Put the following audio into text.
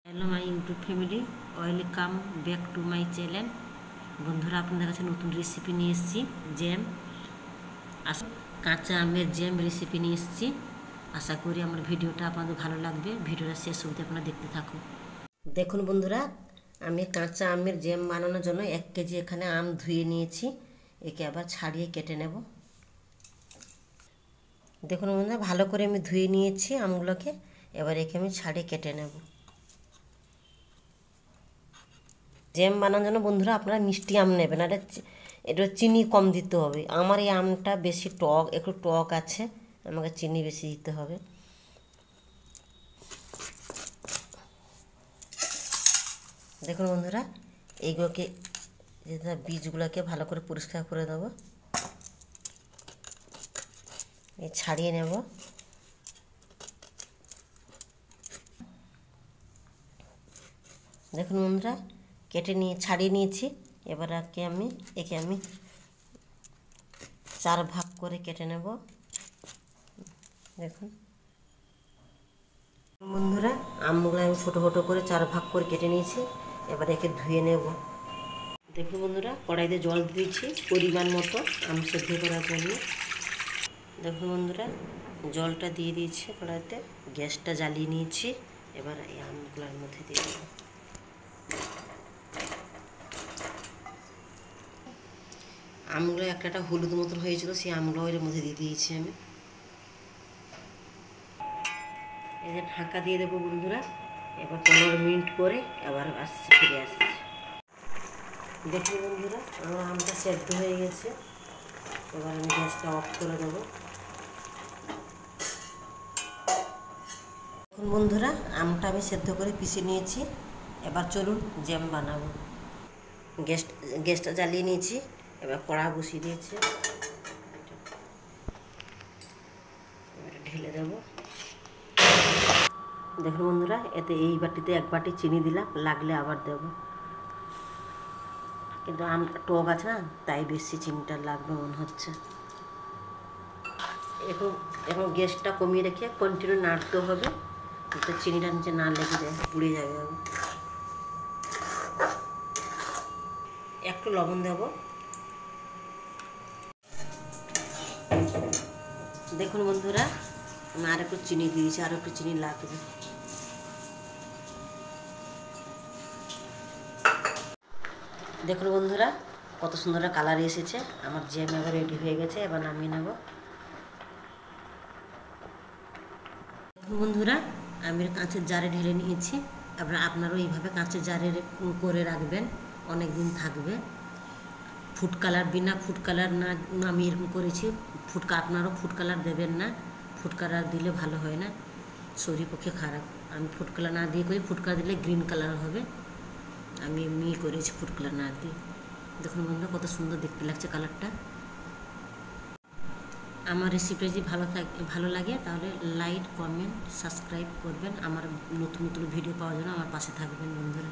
Hello my YouTube family, welcome back to my channel. বন্ধুরা, আপনাদের কাছে নতুন রেসিপি নিয়ে এসেছি, জ্যাম। কাঁচা আমের জ্যাম রেসিপি নিয়ে এসেছি। আশা করি আমার ভিডিওটা আপনাদের ভালো লাগবে। ভিডিওটা শেষ অবধি আপনারা দেখতে থাকুন। দেখুন বন্ধুরা, আমি কাঁচা আমের জ্যাম বানানোর জন্য 1 কেজি এখানে আম ধুয়ে নিয়েছি। একে আবার ছাড়িয়ে কেটে নেব। দেখুন বন্ধুরা, ভালো করে আমি ধুয়ে নিয়েছি আমগুলোকে। এবার একে আমি ছাড়িয়ে কেটে নেব। জ্যাম বানানোর জন্য বন্ধুরা আপনারা মিষ্টি আম নেবেন, আর এটা চিনি কম দিতে হবে। আমার এই আমটা বেশি টক, একটু টক আছে, আমাকে চিনি বেশি দিতে হবে। দেখুন বন্ধুরা, এইগুলোকে বীজগুলোকে ভালো করে পরিষ্কার করে দেব, এই ছাড়িয়ে নেব। দেখুন বন্ধুরা, ছাড়িয়ে নিয়েছি। এবার একে আমি 4 ভাগ করে কেটে নেব। দেখুন বন্ধুরা, আমগুলো আমি ছোটো ছোটো করে 4 ভাগ করে কেটে নিয়েছি। এবার একে ধুয়ে নেব। দেখুন বন্ধুরা, কড়াইতে জল দিয়েছি পরিমাণ মতো আম সেদ্ধ করার জন্য। দেখুন বন্ধুরা, জলটা দিয়ে দিয়েছি কড়াইতে, গ্যাসটা জ্বালিয়ে নিয়েছি। এবার এই আমগুলোর মধ্যে দিয়ে দেব। আমগুলো একটা হলুদ মতন হয়েছিল, সেই আমগুলো এর মধ্যে দিয়ে দিয়েছি আমি। এই যে ঢাকা দিয়ে দেবো বন্ধুরা। এবার 15 মিনিট পরে আবার ফিরে আসছি। দেখুন বন্ধুরা, আমার আমটা সেদ্ধ হয়ে গেছে। এবার আমি গ্যাসটা অফ করে দেবো। দেখুন বন্ধুরা, আমটা আমি সেদ্ধ করে পিষে নিয়েছি। এবার চলুন জ্যাম বানাবো। গ্যাসটা জ্বালিয়ে নিয়েছি। এবার কড়া বসিয়ে দিয়েছি, এবার ঢেলে দেবো। দেখুন বন্ধুরা, এতে এই বাটিতে 1 বাটি চিনি দিলাম, লাগলে আবার দেব। কিন্তু আমটা টক আছে না, তাই বেশি চিনিটা লাগবে মনে হচ্ছে। এখন গ্যাসটা কমিয়ে রেখে কন্টিনিউ নাড়তে হবে, যাতে চিনিটা নিচে না লেগে যায়, পুড়ে যাবে। একটু লবণ দেব। দেখুন বন্ধুরা, আমি আর একটু চিনি দিয়েছি, আর একটু চিনি লাগবে। দেখুন বন্ধুরা, কত সুন্দর কালার এসেছে। আমার জ্যাম এবার রেডি হয়ে গেছে। এবার নামিয়ে নেব। দেখুন বন্ধুরা, আমি কাঁচের জারে ঢেলে নিয়েছি। আপনারাও এইভাবে কাঁচের জারে করে রাখবেন, অনেক দিন থাকবে। ফুড কালার, বিনা ফুড কালার না আমি এরকম করেছি। আপনারাও ফুড কালার দেবেন না, ফুড কালার দিলে ভালো হয় না, শরীর পক্ষে খারাপ। আমি ফুড কালার না দিয়ে করি, ফুড কালার দিলে গ্রিন কালার হবে। আমি এমনি করেছি ফুড কালার না দিয়ে। দেখুন বন্ধুরা, কত সুন্দর দেখতে লাগছে কালারটা। আমার রেসিপিটা যদি ভালো লাগে তাহলে লাইক, কমেন্ট, সাবস্ক্রাইব করবেন। আমার নতুন নতুন ভিডিও পাওয়ার জন্য আমার পাশে থাকবেন বন্ধুরা।